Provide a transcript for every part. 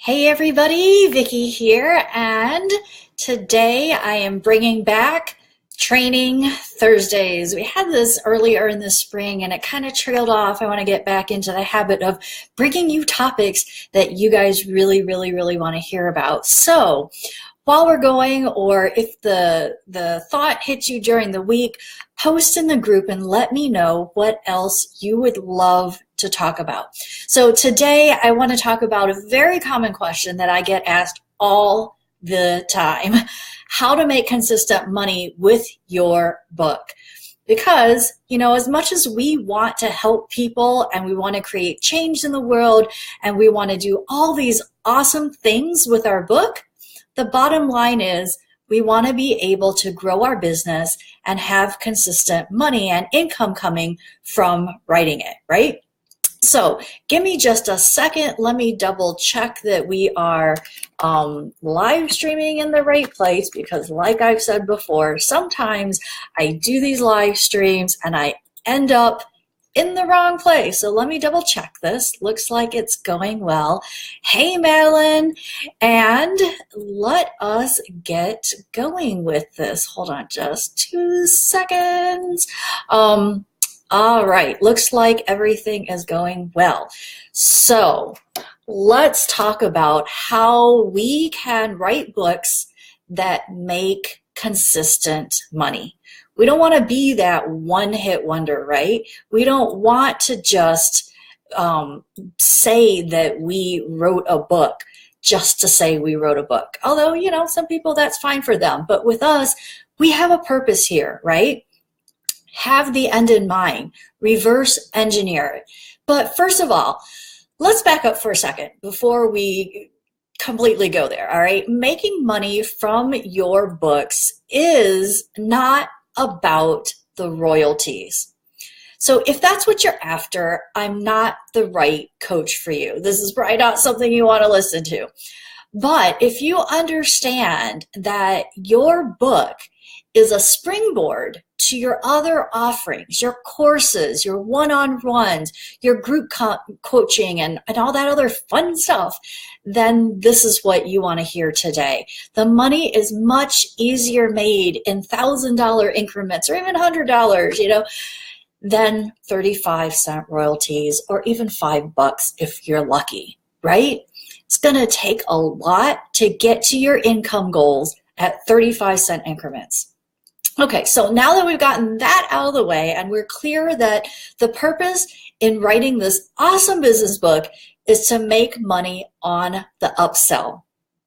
Hey everybody, Vicky here, and today I am bringing back Training Thursdays. We had this earlier in the spring and it kind of trailed off. I want to get back into the habit of bringing you topics that you guys really want to hear about. So while we're going, or if the thought hits you during the week, post in the group and let me know what else you would love to talk about. So today I want to talk about a very common question that I get asked all the time: how to make consistent money with your book. Because, as much as we want to help people and we want to create change in the world and we want to do all these awesome things with our book, the bottom line is we want to be able to grow our business and have consistent money and income coming from writing it, right? So give me just a second. Let me double check that we are live streaming in the right place, because like I've said before, sometimes I do these live streams and I end up in the wrong place. So let me double check this. Looks like it's going well. Hey, Madeline. And let us get going with this. Hold on just 2 seconds. All right, looks like everything is going well. So let's talk about how we can write books that make consistent money. We don't want to be that one-hit wonder, right? We don't want to just say that we wrote a book just to say we wrote a book. Although, some people, that's fine for them. But with us, we have a purpose here, right? Have the end in mind, reverse engineer it. But first of all, let's back up for a second before we completely go there, all right? Making money from your books is not about the royalties. So if that's what you're after, I'm not the right coach for you. This is probably not something you want to listen to. But if you understand that your book is a springboard to your other offerings, your courses, your one-on-ones, your group coaching, and all that other fun stuff, then this is what you want to hear today. The money is much easier made in $1,000 increments or even $100, than 35-cent royalties or even $5 if you're lucky, right? It's going to take a lot to get to your income goals at 35-cent increments. Okay, so now that we've gotten that out of the way and we're clear that the purpose in writing this awesome business book is to make money on the upsell,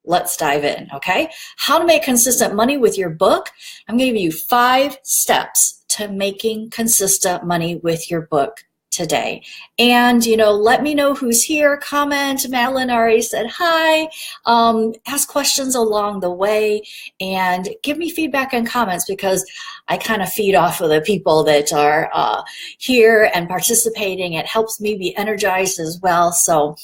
let's dive in, okay? How to make consistent money with your book. I'm going to give you 5 steps to making consistent money with your book today. And, let me know who's here. Comment. Madeline already said hi. Ask questions along the way and give me feedback and comments, because I kind of feed off of the people that are here and participating. It helps me be energized as well. So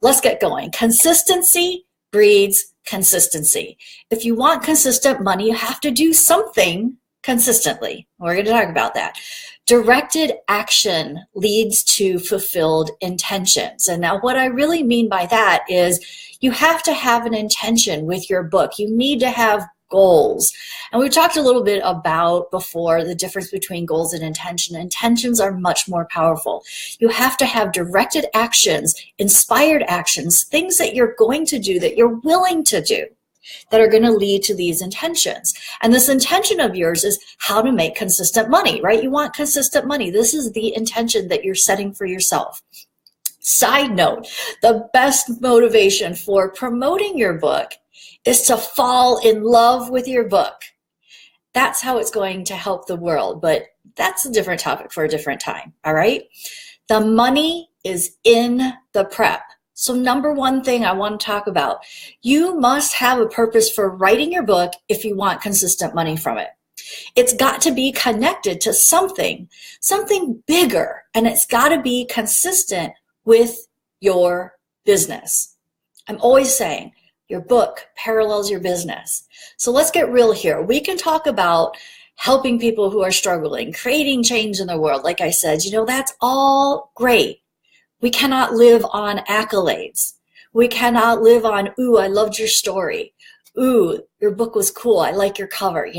let's get going. Consistency breeds consistency. If you want consistent money, you have to do something consistently. We're going to talk about that. Directed action leads to fulfilled intentions. And now what I really mean by that is you have to have an intention with your book. You need to have goals. And we've talked a little bit about before the difference between goals and intention. Intentions are much more powerful. You have to have directed actions, inspired actions, things that you're going to do, that you're willing to do, that are going to lead to these intentions. And this intention of yours is how to make consistent money, right? You want consistent money. This is the intention that you're setting for yourself. Side note, the best motivation for promoting your book is to fall in love with your book. That's how it's going to help the world, but that's a different topic for a different time, all right? The money is in the prep. So number one thing I want to talk about, you must have a purpose for writing your book if you want consistent money from it. It's got to be connected to something bigger, and it's got to be consistent with your business. I'm always saying your book parallels your business. So let's get real here. We can talk about helping people who are struggling, creating change in the world. Like I said, that's all great. We cannot live on accolades. We cannot live on, ooh, I loved your story. Ooh, your book was cool. I like your cover.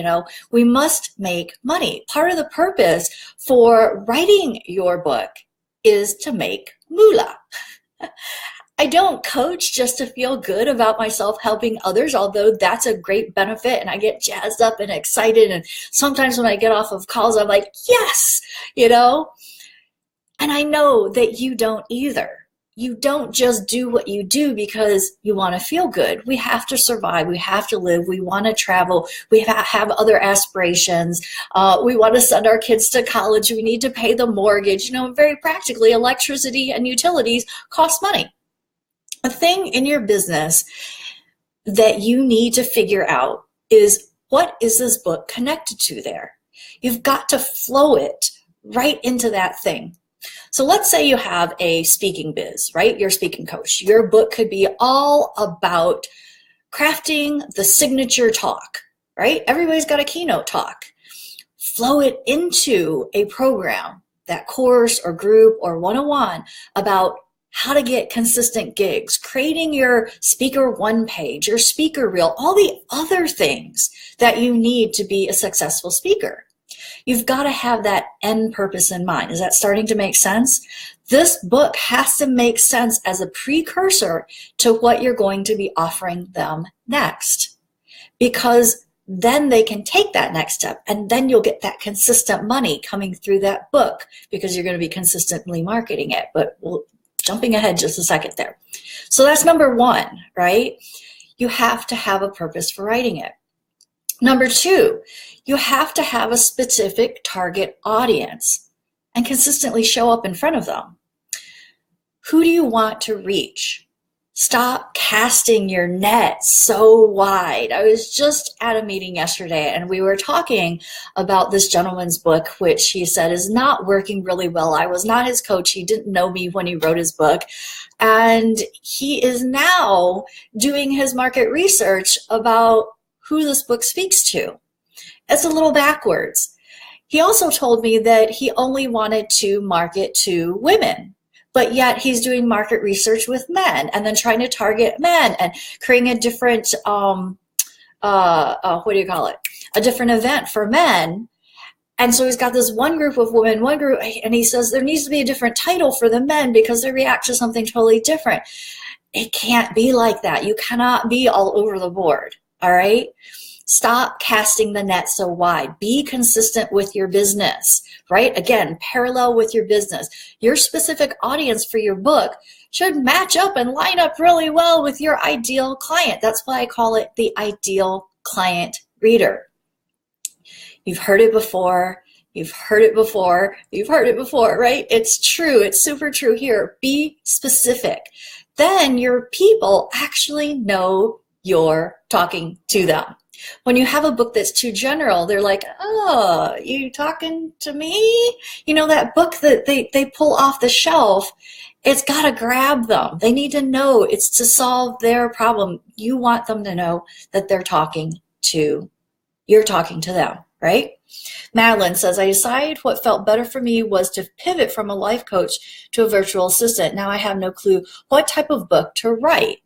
We must make money. Part of the purpose for writing your book is to make moolah. I don't coach just to feel good about myself helping others, although that's a great benefit and I get jazzed up and excited. And sometimes when I get off of calls, I'm like, yes, And I know that you don't either. You don't just do what you do because you want to feel good. We have to survive. We have to live. We want to travel. We have other aspirations. We want to send our kids to college. We need to pay the mortgage. Very practically, electricity and utilities cost money. A thing in your business that you need to figure out is, what is this book connected to there? You've got to flow it right into that thing. So let's say you have a speaking biz, right? You're a speaking coach. Your book could be all about crafting the signature talk, right? Everybody's got a keynote talk. Flow it into a program, that course or group or one-on-one, about how to get consistent gigs, creating your speaker one page, your speaker reel, all the other things that you need to be a successful speaker. You've got to have that end purpose in mind. Is that starting to make sense? This book has to make sense as a precursor to what you're going to be offering them next, because then they can take that next step, and then you'll get that consistent money coming through that book because you're going to be consistently marketing it. But jumping ahead just a second there. So that's number one, right? You have to have a purpose for writing it. Number two, you have to have a specific target audience and consistently show up in front of them. Who do you want to reach? Stop casting your net so wide. I was just at a meeting yesterday and we were talking about this gentleman's book, which he said is not working really well. I was not his coach. He didn't know me when he wrote his book. And he is now doing his market research about who this book speaks to. It's a little backwards. He also told me that he only wanted to market to women, but yet he's doing market research with men and then trying to target men and creating a different, a different event for men. And so he's got this one group of women, one group, and he says there needs to be a different title for the men because they react to something totally different. It can't be like that. You cannot be all over the board, all right? Stop casting the net so wide. Be consistent with your business, right? Again, parallel with your business. Your specific audience for your book should match up and line up really well with your ideal client. That's why I call it the ideal client reader. You've heard it before. You've heard it before. You've heard it before, right? It's true. It's super true here. Be specific. Then your people actually know you're talking to them. When you have a book that's too general, they're like, oh, you talking to me? That book that they pull off the shelf, it's got to grab them. They need to know it's to solve their problem. You want them to know that you're talking to them, right? Madeline says, I decided what felt better for me was to pivot from a life coach to a virtual assistant. Now I have no clue what type of book to write.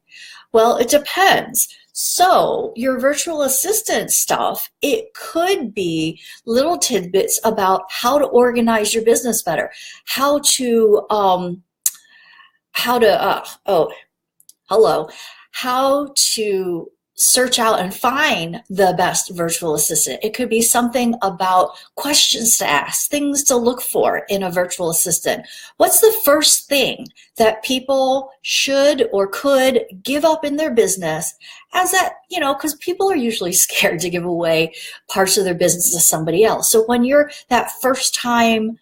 Well, it depends. So your virtual assistant stuff, it could be little tidbits about how to organize your business better, how to search out and find the best virtual assistant. It could be something about questions to ask, things to look for in a virtual assistant. What's the first thing that people should or could give up in their business as that, because people are usually scared to give away parts of their business to somebody else. So when you're that first time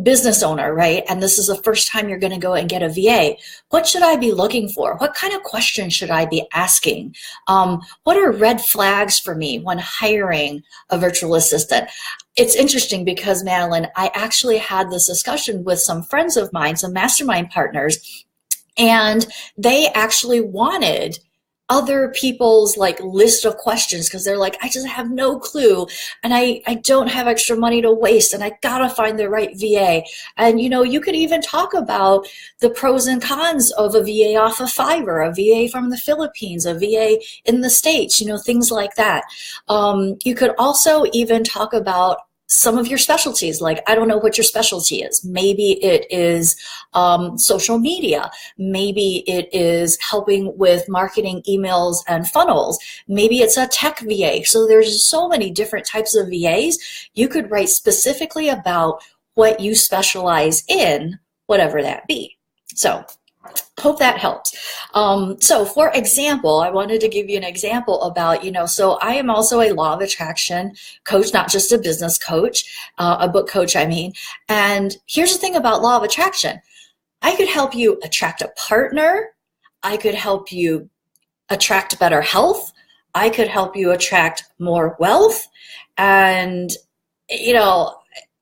business owner, right? And this is the first time you're going to go and get a VA. What should I be looking for? What kind of questions should I be asking? What are red flags for me when hiring a virtual assistant? It's interesting because, Madeline, I actually had this discussion with some friends of mine, some mastermind partners, and they actually wanted other people's like list of questions because they're like, I just have no clue and I don't have extra money to waste and I gotta find the right VA. And you could even talk about the pros and cons of a VA off of Fiverr, a VA from the Philippines, a VA in the States, things like that. You could also even talk about some of your specialties. Like, I don't know what your specialty is. Maybe it is social media. Maybe it is helping with marketing emails and funnels. Maybe it's a tech VA. So there's so many different types of VAs. You could write specifically about what you specialize in, whatever that be. So hope that helps. So for example, I wanted to give you an example about, so I am also a law of attraction coach, not just a business coach, a book coach, I mean. And here's the thing about law of attraction. I could help you attract a partner. I could help you attract better health. I could help you attract more wealth. And,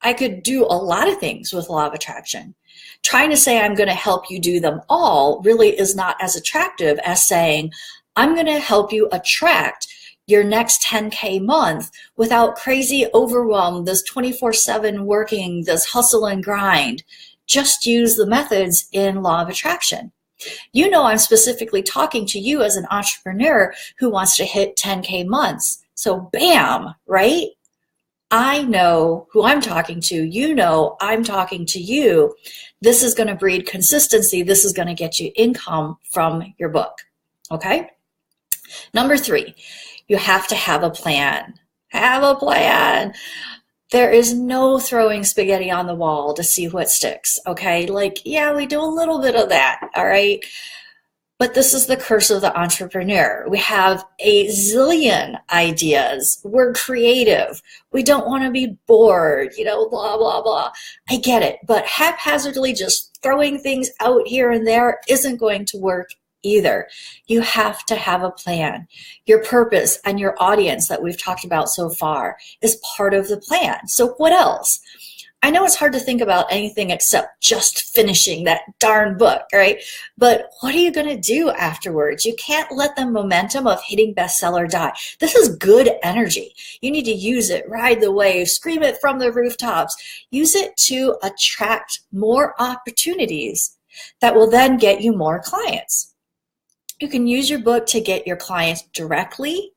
I could do a lot of things with law of attraction. Trying to say I'm going to help you do them all really is not as attractive as saying I'm going to help you attract your next 10K month without crazy overwhelm, this 24/7 working, this hustle and grind. Just use the methods in law of attraction. I'm specifically talking to you as an entrepreneur who wants to hit 10K months. So bam, right? I know who I'm talking to. I'm talking to you. This is going to breed consistency. This is going to get you income from your book. Okay? Number 3, you have to have a plan. Have a plan. There is no throwing spaghetti on the wall to see what sticks. Okay? We do a little bit of that. All right? But this is the curse of the entrepreneur. We have a zillion ideas. We're creative. We don't want to be bored, blah, blah, blah. I get it. But haphazardly just throwing things out here and there isn't going to work either. You have to have a plan. Your purpose and your audience that we've talked about so far is part of the plan. So what else? I know it's hard to think about anything except just finishing that darn book, right? But what are you going to do afterwards? You can't let the momentum of hitting bestseller die. This is good energy. You need to use it, ride the wave, scream it from the rooftops. Use it to attract more opportunities that will then get you more clients. You can use your book to get your clients directly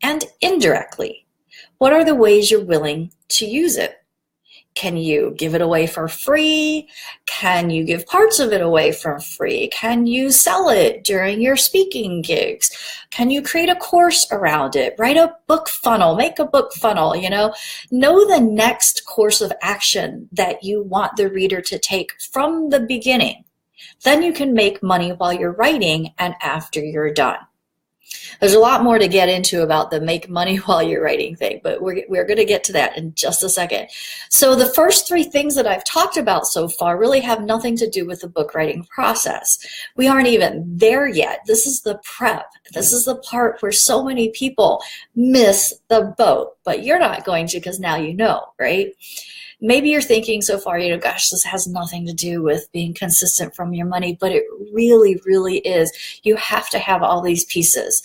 and indirectly. What are the ways you're willing to use it? Can you give it away for free? Can you give parts of it away for free? Can you sell it during your speaking gigs? Can you create a course around it? Write a book funnel, make a book funnel, Know the next course of action that you want the reader to take from the beginning. Then you can make money while you're writing and after you're done. There's a lot more to get into about the make money while you're writing thing, but we're going to get to that in just a second. So the first 3 things that I've talked about so far really have nothing to do with the book writing process. We aren't even there yet. This is the prep. This is the part where so many people miss the boat, but you're not going to because now you know, right? Maybe you're thinking so far, gosh, this has nothing to do with being consistent from your money, but it really, really is. You have to have all these pieces.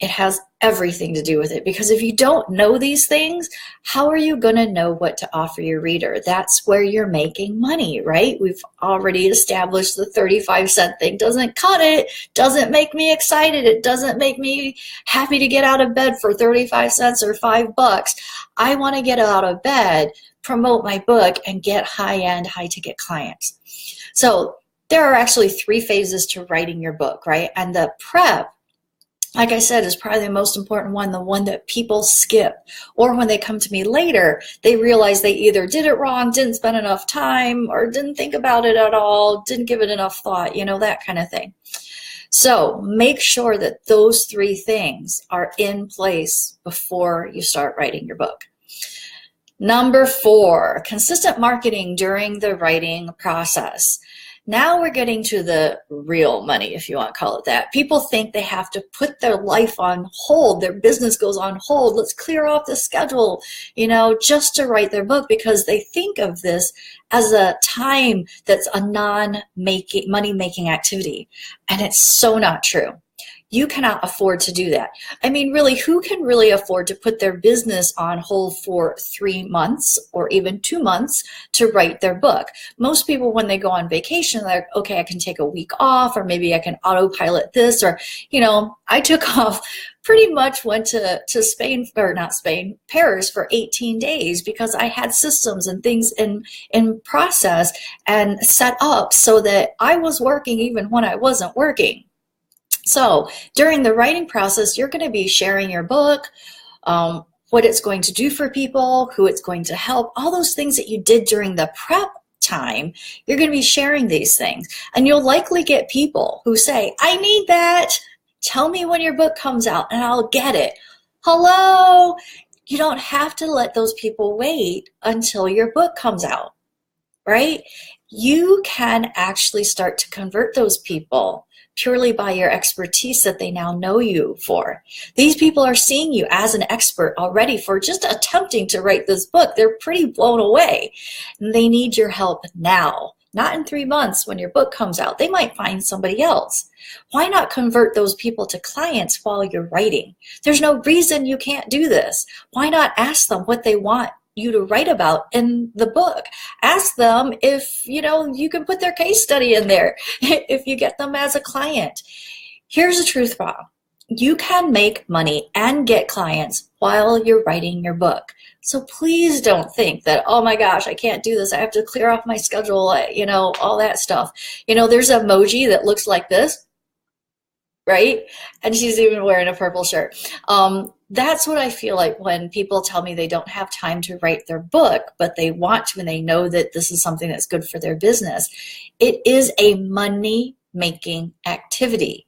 It has everything to do with it, because if you don't know these things, how are you going to know what to offer your reader? That's where you're making money, right? We've already established the 35-cent thing doesn't cut it, doesn't make me excited. It doesn't make me happy to get out of bed for 35 cents or $5. I want to get out of bed, promote my book, and get high-end, high-ticket clients. So there are actually 3 phases to writing your book, right? And the prep, like I said, is probably the most important one, the one that people skip. Or when they come to me later, they realize they either did it wrong, didn't spend enough time, or didn't think about it at all, didn't give it enough thought, that kind of thing. So make sure that those 3 things are in place before you start writing your book. Number 4, consistent marketing during the writing process. Now we're getting to the real money, if you want to call it that. People think they have to put their life on hold. Their business goes on hold. Let's clear off the schedule, just to write their book, because they think of this as a time that's a non-money-making activity. And it's so not true. You cannot afford to do that. I mean, really, who can really afford to put their business on hold for 3 months or even 2 months to write their book? Most people, when they go on vacation, they're like, okay, I can take a week off, or maybe I can autopilot this, or, I took off, pretty much went to Spain, or not Spain, Paris for 18 days because I had systems and things in process and set up so that I was working even when I wasn't working. So during the writing process, you're going to be sharing your book, what it's going to do for people, who it's going to help, all those things that you did during the prep time. You're going to be sharing these things, and you'll likely get people who say, I need that. Tell me when your book comes out and I'll get it. Hello? You don't have to let those people wait until your book comes out, right? You can actually start to convert those people purely by your expertise that they now know you for. These people are seeing you as an expert already for just attempting to write this book. They're pretty blown away. And they need your help now, not in 3 months when your book comes out. They might find somebody else. Why not convert those people to clients while you're writing? There's no reason you can't do this. Why not ask them what they want you to write about in the book? Ask them if you can put their case study in there if you get them as a client. Here's the truth bomb. You can make money and get clients while you're writing your book. So please don't think that, oh my gosh, I can't do this. I have to clear off my schedule, all that stuff. There's an emoji that looks like this, right? And she's even wearing a purple shirt. That's what I feel like when people tell me they don't have time to write their book, but they want to, and they know that this is something that's good for their business. It is a money-making activity.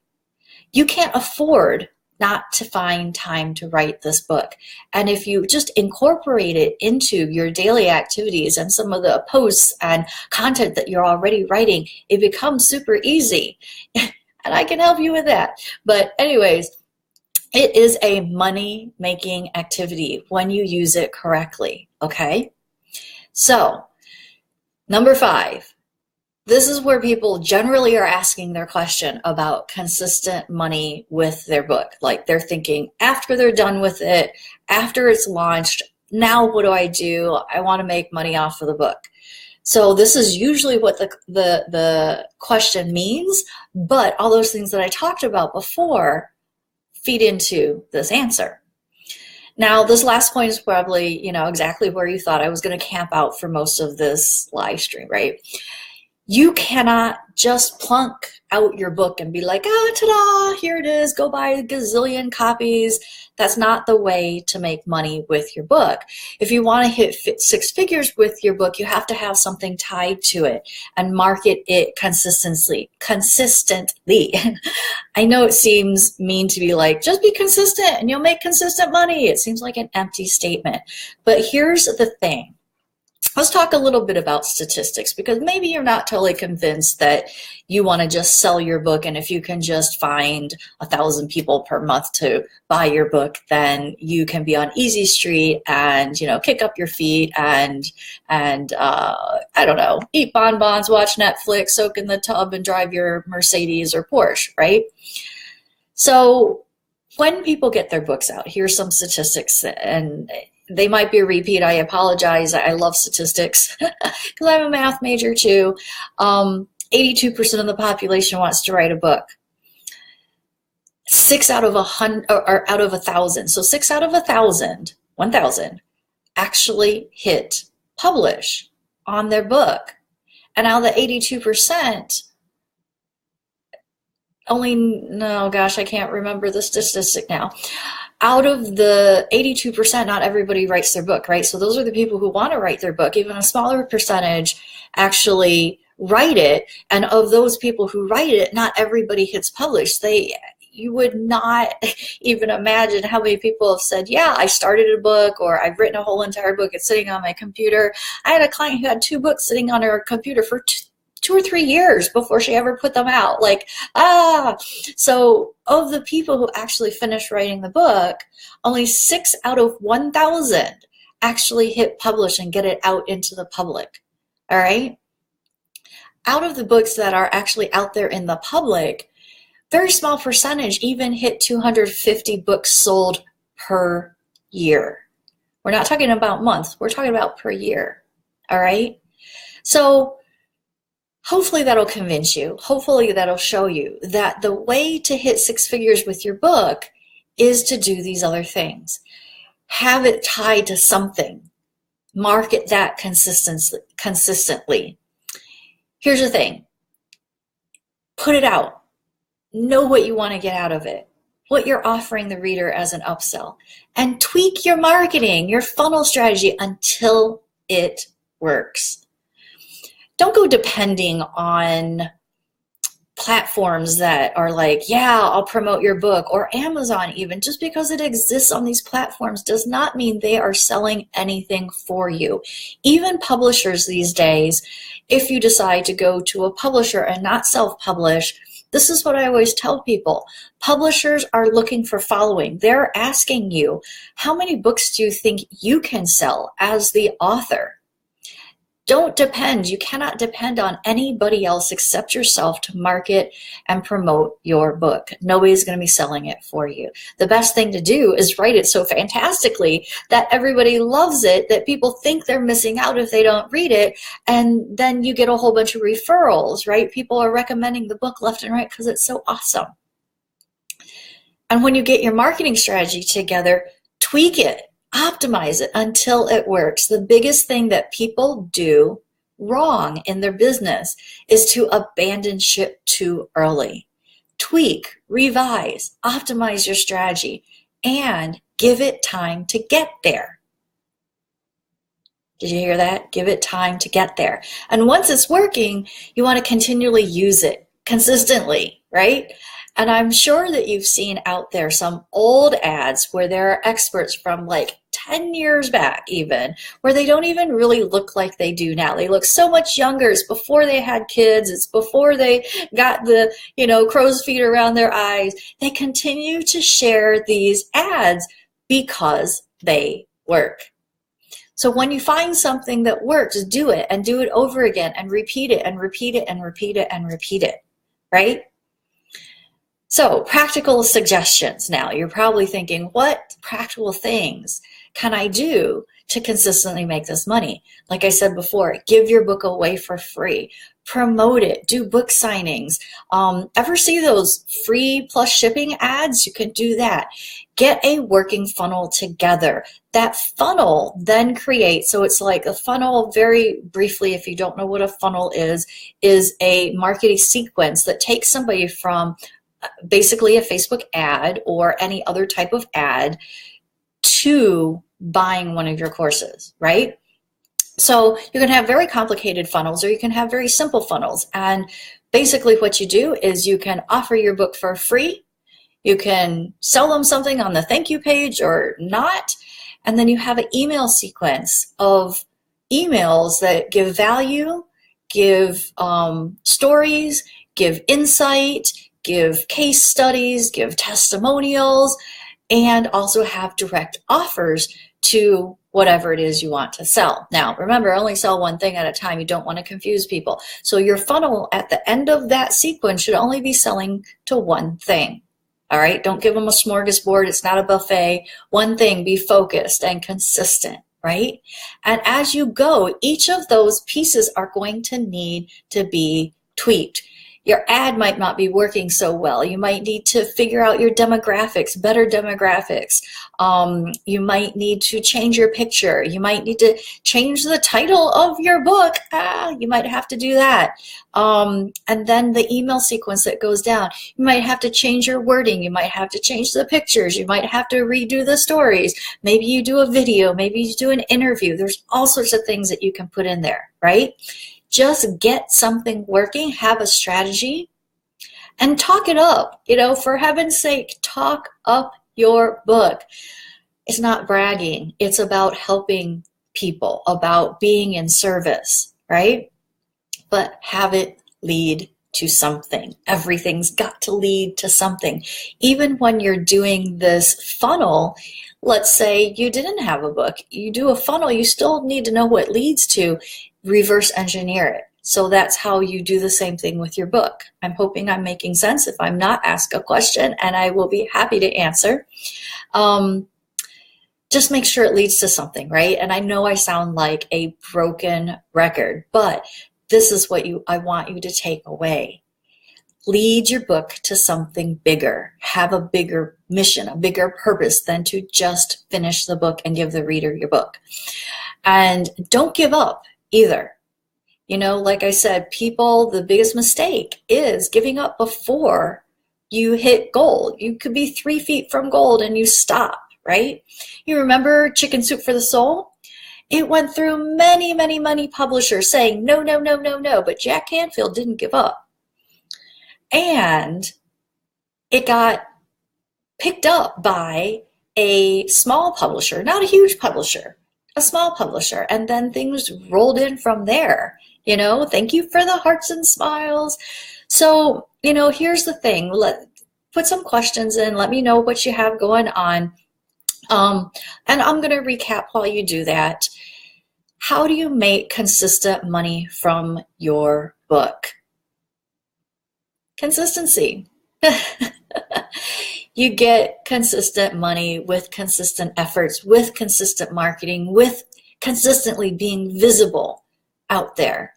You can't afford not to find time to write this book. And if you just incorporate it into your daily activities and some of the posts and content that you're already writing, it becomes super easy. And I can help you with that. But anyways, it is a money-making activity when you use it correctly, okay? So, number 5. This is where people generally are asking their question about consistent money with their book. Like they're thinking, after they're done with it, after it's launched, now what do I do? I want to make money off of the book. So this is usually what the question means, but all those things that I talked about before feed into this answer. Now, this last point is probably, exactly where you thought I was going to camp out for most of this live stream, right? You cannot just plunk out your book and be like, ta-da, here it is, go buy a gazillion copies. That's not the way to make money with your book. If you want to hit 6 figures with your book, you have to have something tied to it and market it consistently. I know it seems mean to be like, just be consistent and you'll make consistent money. It seems like an empty statement. But here's the thing. Let's talk a little bit about statistics, because maybe you're not totally convinced that you want to just sell your book, and if you can just find 1,000 people per month to buy your book, then you can be on easy street and kick up your feet and I don't know, eat bonbons, watch Netflix, soak in the tub, and drive your Mercedes or Porsche, right? So when people get their books out, here's some statistics, and they might be a repeat. I apologize. I love statistics because I'm a math major too. 82% of the population wants to write a book. 6 out of 100, or out of 1,000. So 6 out of 1,000 actually hit publish on their book. And out of the 82%, I can't remember the statistic now. Out of the 82%, not everybody writes their book, right? So those are the people who want to write their book. Even a smaller percentage actually write it. And of those people who write it, not everybody hits publish. You would not even imagine how many people have said, yeah, I started a book, or I've written a whole entire book. It's sitting on my computer. I had a client who had 2 books sitting on her computer for 2 or 3 years before she ever put them out. So of the people who actually finished writing the book, only 6 out of 1,000 actually hit publish and get it out into the public. All right. Out of the books that are actually out there in the public, Very small percentage even hit 250 books sold per year. We're not talking about months, we're talking about per year. All right? So hopefully that'll convince you. Hopefully that'll show you that the way to hit 6 figures with your book is to do these other things. Have it tied to something. Market that consistently. Here's the thing. Put it out. Know what you want to get out of it, what you're offering the reader as an upsell, and tweak your marketing, your funnel strategy until it works. Don't go depending on platforms that are like, yeah, I'll promote your book, or Amazon even. Just because it exists on these platforms does not mean they are selling anything for you. Even publishers these days, if you decide to go to a publisher and not self-publish, this is what I always tell people. Publishers are looking for following. They're asking you, how many books do you think you can sell as the author? Don't depend. You cannot depend on anybody else except yourself to market and promote your book. Nobody's going to be selling it for you. The best thing to do is write it so fantastically that everybody loves it, that people think they're missing out if they don't read it. And then you get a whole bunch of referrals, right? People are recommending the book left and right because it's so awesome. And when you get your marketing strategy together, tweak it. Optimize it until it works. The biggest thing that people do wrong in their business is to abandon ship too early. Tweak, revise, optimize your strategy, and give it time to get there. Did you hear that? Give it time to get there. And once it's working, you want to continually use it consistently, right? And I'm sure that you've seen out there some old ads where there are experts from like 10 years back even, where they don't even really look like they do now. They look so much younger. It's before they had kids. It's before they got the, crow's feet around their eyes. They continue to share these ads because they work. So when you find something that works, do it and do it over again and repeat it and repeat it and repeat it and repeat it, right? So practical suggestions now. You're probably thinking, what practical things can I do to consistently make this money? Like I said before, give your book away for free. Promote it. Do book signings. Ever see those free plus shipping ads? You can do that. Get a working funnel together. That funnel then creates, so it's like a funnel, very briefly, if you don't know what a funnel is a marketing sequence that takes somebody from basically a Facebook ad or any other type of ad to buying one of your courses, right? So you can have very complicated funnels or you can have very simple funnels. And basically what you do is you can offer your book for free. You can sell them something on the thank you page or not. And then you have an email sequence of emails that give value, give stories, give insight, give case studies, give testimonials, and also have direct offers to whatever it is you want to sell. Now, remember, only sell one thing at a time. You don't want to confuse people. So your funnel at the end of that sequence should only be selling to one thing. All right? Don't give them a smorgasbord. It's not a buffet. One thing, be focused and consistent, right? And as you go, each of those pieces are going to need to be tweaked. Your ad might not be working so well. You might need to figure out your demographics, better demographics. You might need to change your picture. You might need to change the title of your book. You might have to do that. And then the email sequence that goes down. You might have to change your wording. You might have to change the pictures. You might have to redo the stories. Maybe you do a video. Maybe you do an interview. There's all sorts of things that you can put in there, right? Just get something working, have a strategy, and talk it up. For heaven's sake, talk up your book. It's not bragging. It's about helping people, about being in service, right? But have it lead to something. Everything's got to lead to something. Even when you're doing this funnel, let's say you didn't have a book. You do a funnel, you still need to know what leads to. Reverse engineer it. So that's how you do the same thing with your book. I'm hoping I'm making sense. If I'm not, ask a question and I will be happy to answer. Just make sure it leads to something, right? And I know I sound like a broken record, but this is what I want you to take away. Lead your book to something bigger. Have a bigger mission, a bigger purpose than to just finish the book and give the reader your book. And don't give up either. Like I said, the biggest mistake is giving up before you hit gold. You could be 3 feet from gold and you stop, right? You remember Chicken Soup for the Soul? It went through many, many, many publishers saying, no, no, no, no, no, but Jack Canfield didn't give up. And it got picked up by a small publisher, not a huge publisher, a small publisher. And then things rolled in from there. Thank you for the hearts and smiles. So, here's the thing. Put some questions in. Let me know what you have going on. And I'm going to recap while you do that. How do you make consistent money from your book? Consistency. You get consistent money with consistent efforts, with consistent marketing, with consistently being visible out there.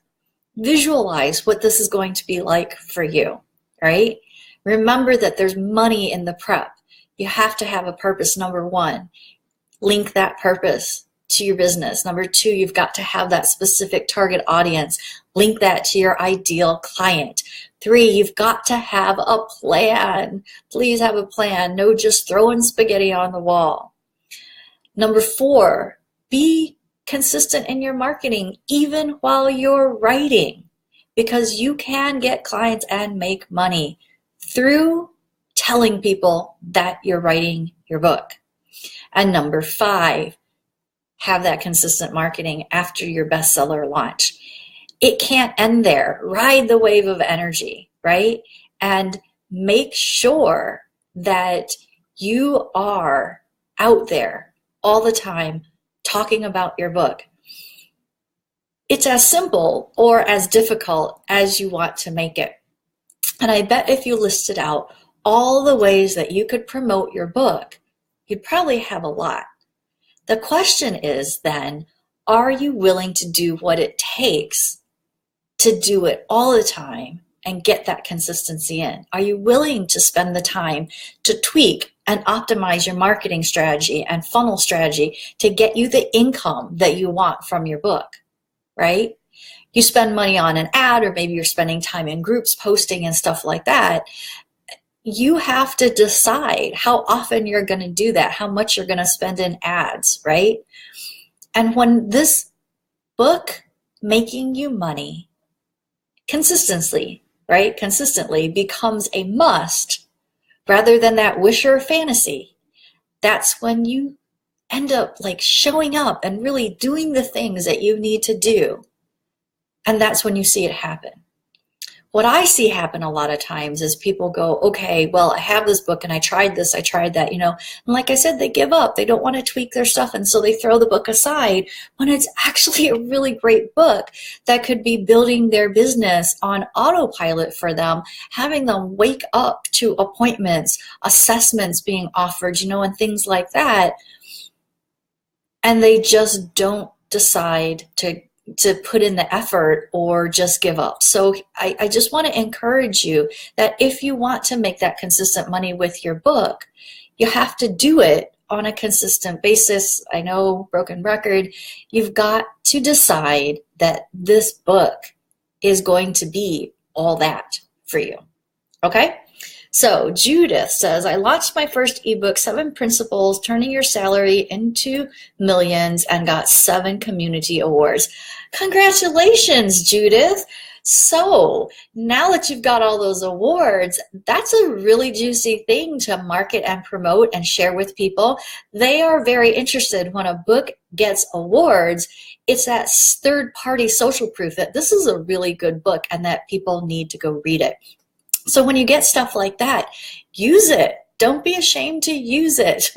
Visualize what this is going to be like for you, right? Remember that there's money in the prep. You have to have a purpose, number one. Link that purpose to your business. Number two, you've got to have that specific target audience. Link that to your ideal client. 3, you've got to have a plan. Please have a plan. No just throwing spaghetti on the wall. Number 4, be consistent in your marketing even while you're writing, because you can get clients and make money through telling people that you're writing your book. And number 5, have that consistent marketing after your bestseller launch. It can't end there. Ride the wave of energy, right? And make sure that you are out there all the time talking about your book. It's as simple or as difficult as you want to make it. And I bet if you listed out all the ways that you could promote your book, you'd probably have a lot. The question is then, are you willing to do what it takes to do it all the time and get that consistency in? Are you willing to spend the time to tweak and optimize your marketing strategy and funnel strategy to get you the income that you want from your book, right? You spend money on an ad, or maybe you're spending time in groups posting and stuff like that. You have to decide how often you're going to do that, how much you're going to spend in ads, right? And when this book making you money consistently, right? Consistently becomes a must rather than that wish or fantasy, that's when you end up like showing up and really doing the things that you need to do. And that's when you see it happen. What I see happen a lot of times is people go, okay, well, I have this book and I tried this, I tried that, and like I said, they give up. They don't want to tweak their stuff, and so they throw the book aside when it's actually a really great book that could be building their business on autopilot for them, having them wake up to appointments, assessments being offered, and things like that. And they just don't decide to put in the effort or just give up. So I just want to encourage you that if you want to make that consistent money with your book, you have to do it on a consistent basis. I know, broken record, you've got to decide that this book is going to be all that for you. Okay? So Judith says, I launched my first ebook, 7 Principles, Turning Your Salary into Millions, and got 7 community awards. Congratulations, Judith. So now that you've got all those awards, that's a really juicy thing to market and promote and share with people. They are very interested when a book gets awards. It's that third-party social proof that this is a really good book and that people need to go read it. So when you get stuff like that, use it. Don't be ashamed to use it.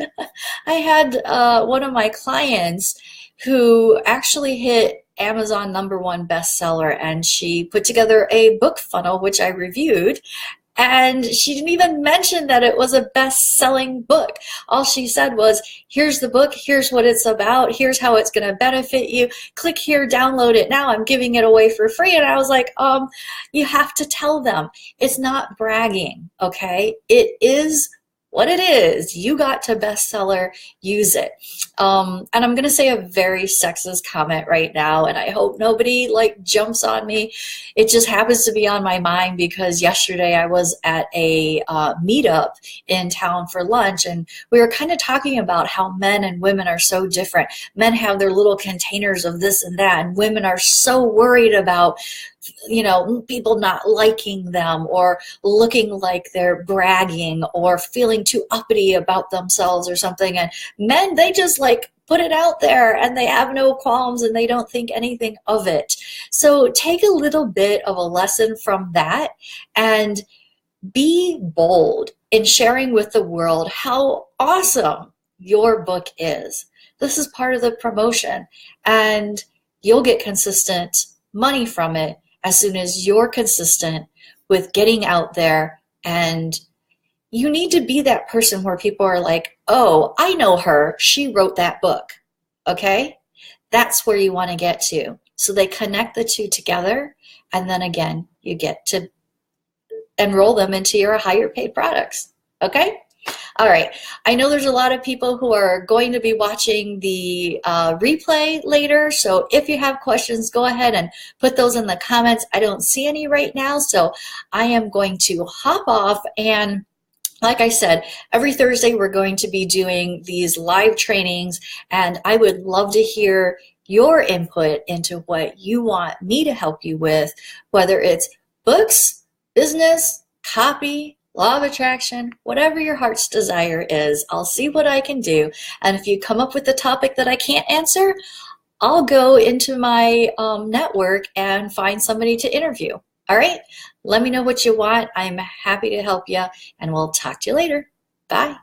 I had one of my clients who actually hit Amazon #1 bestseller, and she put together a book funnel, which I reviewed. And she didn't even mention that it was a best-selling book. All she said was, here's the book, here's what it's about, here's how it's going to benefit you. Click here, download it now. I'm giving it away for free. And I was like, you have to tell them. It's not bragging, okay? It is what it is. You got to bestseller, use it. And I'm going to say a very sexist comment right now, and I hope nobody like jumps on me. It just happens to be on my mind because yesterday I was at a meetup in town for lunch, and we were kind of talking about how men and women are so different. Men have their little containers of this and that, and women are so worried about people not liking them or looking like they're bragging or feeling too uppity about themselves or something. And men, they just like put it out there and they have no qualms and they don't think anything of it. So take a little bit of a lesson from that and be bold in sharing with the world how awesome your book is. This is part of the promotion, and you'll get consistent money from it as soon as you're consistent with getting out there. And you need to be that person where people are like, oh, I know her, she wrote that book, okay? That's where you want to get to. So they connect the two together, and then again, you get to enroll them into your higher paid products, okay? All right, I know there's a lot of people who are going to be watching the replay later, so if you have questions, go ahead and put those in the comments. I don't see any right now, so I am going to hop off. And like I said, every Thursday we're going to be doing these live trainings, and I would love to hear your input into what you want me to help you with, whether it's books, business, copy, law of attraction, whatever your heart's desire is. I'll see what I can do. And if you come up with a topic that I can't answer, I'll go into my network and find somebody to interview. All right? Let me know what you want. I'm happy to help you, and we'll talk to you later. Bye.